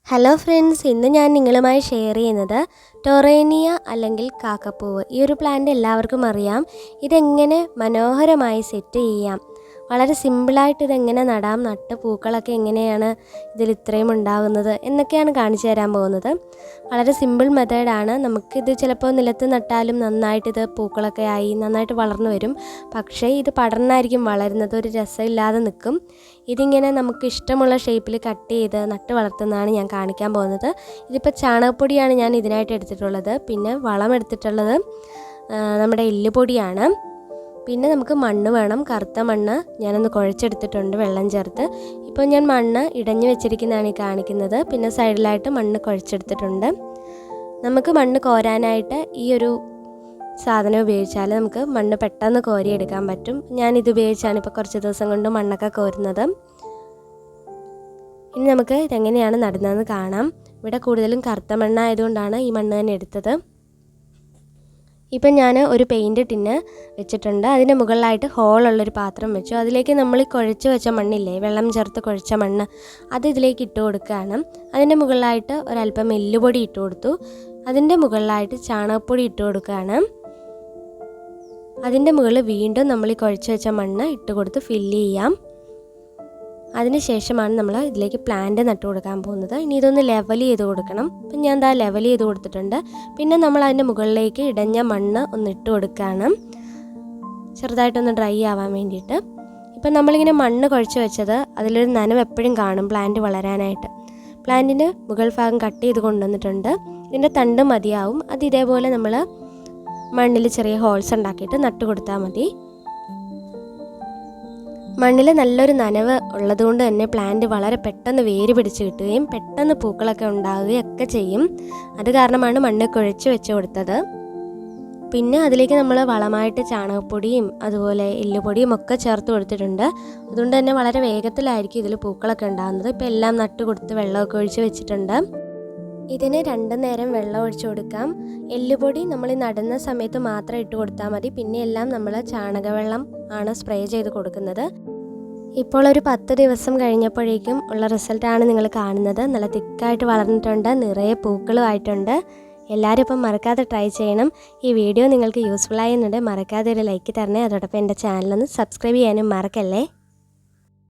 Hello friends, ഇന്ന് ഞാൻ നിങ്ങളുമായി ഷെയർ ചെയ്യുന്നത് ടൊറേനിയ അല്ലെങ്കിൽ കാക്കപ്പൂവ്. ഈ ഒരു പ്ലാന്റ് എല്ലാവർക്കും അറിയാം. ഇതെങ്ങനെ മനോഹരമായി സെറ്റ് ചെയ്യാം, വളരെ സിമ്പിളായിട്ട് ഇതെങ്ങനെ നടാം, നട്ട് പൂക്കളൊക്കെ എങ്ങനെയാണ് ഇതിൽ ഇത്രയും ഉണ്ടാകുന്നത് എന്നൊക്കെയാണ് കാണിച്ചു തരാൻ പോകുന്നത്. വളരെ സിമ്പിൾ മെത്തേഡാണ്. നമുക്കിത് ചിലപ്പോൾ നിലത്ത് നട്ടാലും നന്നായിട്ടിത് പൂക്കളൊക്കെ ആയി നന്നായിട്ട് വളർന്നു വരും. പക്ഷേ ഇത് പടർന്നായിരിക്കും വളരുന്നത്, ഒരു രസമില്ലാതെ നിൽക്കും. ഇതിങ്ങനെ നമുക്ക് ഇഷ്ടമുള്ള ഷേപ്പിൽ കട്ട് ചെയ്ത് നട്ട് വളർത്തുന്നതാണ് ഞാൻ കാണിക്കാൻ പോകുന്നത്. ഇതിപ്പോൾ ചാണകപ്പൊടിയാണ് ഞാൻ ഇതിനായിട്ട് എടുത്തിട്ടുള്ളത്. പിന്നെ വളം എടുത്തിട്ടുള്ളത് നമ്മുടെ എല്ലുപൊടിയാണ്. പിന്നെ നമുക്ക് മണ്ണ് വേണം, കറുത്ത മണ്ണ് ഞാനൊന്ന് കുഴച്ചെടുത്തിട്ടുണ്ട് വെള്ളം ചേർത്ത്. ഇപ്പോൾ ഞാൻ മണ്ണ് ഇടഞ്ഞു വെച്ചിരിക്കുന്നതാണ് ഈ കാണിക്കുന്നത്. പിന്നെ സൈഡിലായിട്ട് മണ്ണ് കുഴച്ചെടുത്തിട്ടുണ്ട്. നമുക്ക് മണ്ണ് കോരാനായിട്ട് ഈ ഒരു സാധനം ഉപയോഗിച്ചാൽ നമുക്ക് മണ്ണ് പെട്ടെന്ന് കോരിയെടുക്കാൻ പറ്റും. ഞാനിത് ഉപയോഗിച്ചാണ് ഇപ്പോൾ കുറച്ച് ദിവസം കൊണ്ട് മണ്ണൊക്കെ കോരുന്നത്. ഇനി നമുക്ക് ഇതെങ്ങനെയാണ് നടുന്നതെന്ന് കാണാം. ഇവിടെ കൂടുതലും കറുത്ത മണ്ണായതുകൊണ്ടാണ് ഈ മണ്ണ് തന്നെ എടുത്തത്. ഇപ്പം ഞാൻ ഒരു പെയിൻറ്റ് ടിന്ന് വെച്ചിട്ടുണ്ട്. അതിൻ്റെ മുകളിലായിട്ട് ഹോളുള്ളൊരു പാത്രം വെച്ചു. അതിലേക്ക് നമ്മൾ ഈ കുഴച്ച് വെച്ച മണ്ണില്ലേ, വെള്ളം ചേർത്ത് കുഴച്ച മണ്ണ്, അത് ഇതിലേക്ക് ഇട്ട് കൊടുക്കുകയാണ്. അതിൻ്റെ മുകളിലായിട്ട് ഒരല്പം എല്ലുപൊടി ഇട്ട് കൊടുത്തു. അതിൻ്റെ മുകളിലായിട്ട് ചാണകപ്പൊടി ഇട്ട് കൊടുക്കുകയാണ്. അതിൻ്റെ മുകളിൽ വീണ്ടും നമ്മൾ ഈ കുഴച്ച് വെച്ച മണ്ണ് ഇട്ട് കൊടുത്ത് ഫില്ല് ചെയ്യാം. അതിനുശേഷമാണ് നമ്മൾ ഇതിലേക്ക് പ്ലാന്റ് നട്ട് കൊടുക്കാൻ പോകുന്നത്. ഇനി ഇതൊന്ന് ലെവൽ ചെയ്ത് കൊടുക്കണം. അപ്പം ഞാൻ എന്താ ലെവൽ ചെയ്ത് കൊടുത്തിട്ടുണ്ട്. പിന്നെ നമ്മൾ അതിൻ്റെ മുകളിലേക്ക് ഇടഞ്ഞ മണ്ണ് ഒന്ന് ഇട്ട് കൊടുക്കുകയാണ്, ചെറുതായിട്ടൊന്ന് ഡ്രൈ ആവാൻ വേണ്ടിയിട്ട്. ഇപ്പം നമ്മളിങ്ങനെ മണ്ണ് കുഴച്ച് വെച്ചത് അതിലൊരു നനവ് എപ്പോഴും കാണും പ്ലാന്റ് വളരാനായിട്ട്. പ്ലാന്റിൻ്റെ മുകൾ ഭാഗം കട്ട് ചെയ്ത് കൊണ്ടുവന്നിട്ടുണ്ട്. ഇതിൻ്റെ തണ്ട് മതിയാവും. അത് ഇതേപോലെ നമ്മൾ മണ്ണിൽ ചെറിയ ഹോൾസ് ഉണ്ടാക്കിയിട്ട് നട്ട് കൊടുത്താൽ മതി. മണ്ണിൽ നല്ലൊരു നനവ് ഉള്ളതുകൊണ്ട് തന്നെ പ്ലാന്റ് വളരെ പെട്ടെന്ന് വേര് പിടിച്ച് കിട്ടുകയും പെട്ടെന്ന് പൂക്കളൊക്കെ ഉണ്ടാവുകയും ഒക്കെ ചെയ്യും. അത് കാരണമാണ് മണ്ണ് കുഴച്ച് വെച്ച് കൊടുത്തത്. പിന്നെ അതിലേക്ക് നമ്മൾ വളമായിട്ട് ചാണകപ്പൊടിയും അതുപോലെ എല്ലുപൊടിയും ഒക്കെ ചേർത്ത് കൊടുത്തിട്ടുണ്ട്. അതുകൊണ്ട് തന്നെ വളരെ വേഗത്തിലായിരിക്കും ഇതിൽ പൂക്കളൊക്കെ ഉണ്ടാകുന്നത്. ഇപ്പോൾ എല്ലാം നട്ട് കൊടുത്ത് വെള്ളമൊക്കെ ഒഴിച്ച് വെച്ചിട്ടുണ്ട്. ഇതിന് 2 നേരം വെള്ളം ഒഴിച്ചു കൊടുക്കാം. എല്ലുപൊടി നമ്മൾ നടുന്ന സമയത്ത് മാത്രം ഇട്ട് കൊടുത്താൽ മതി. പിന്നെ എല്ലാം നമ്മൾ ചാണകവെള്ളം ആണ് സ്പ്രേ ചെയ്ത് കൊടുക്കുന്നത്. ഇപ്പോൾ ഒരു 10 ദിവസം കഴിഞ്ഞപ്പോഴേക്കും ഉള്ള റിസൾട്ടാണ് നിങ്ങൾ കാണുന്നത്. നല്ല തിക്കായിട്ട് വളർന്നിട്ടുണ്ട്, നിറയെ പൂക്കളും ആയിട്ടുണ്ട്. എല്ലാവരും ഇപ്പം മറക്കാതെ ട്രൈ ചെയ്യണം. ഈ വീഡിയോ നിങ്ങൾക്ക് യൂസ്ഫുൾ ആയെന്നുണ്ടെങ്കിൽ മറക്കാതെ ഒരു ലൈക്ക് തരണേ. അതോടൊപ്പം എൻ്റെ ചാനലൊന്ന് സബ്സ്ക്രൈബ് ചെയ്യാനും മറക്കല്ലേ.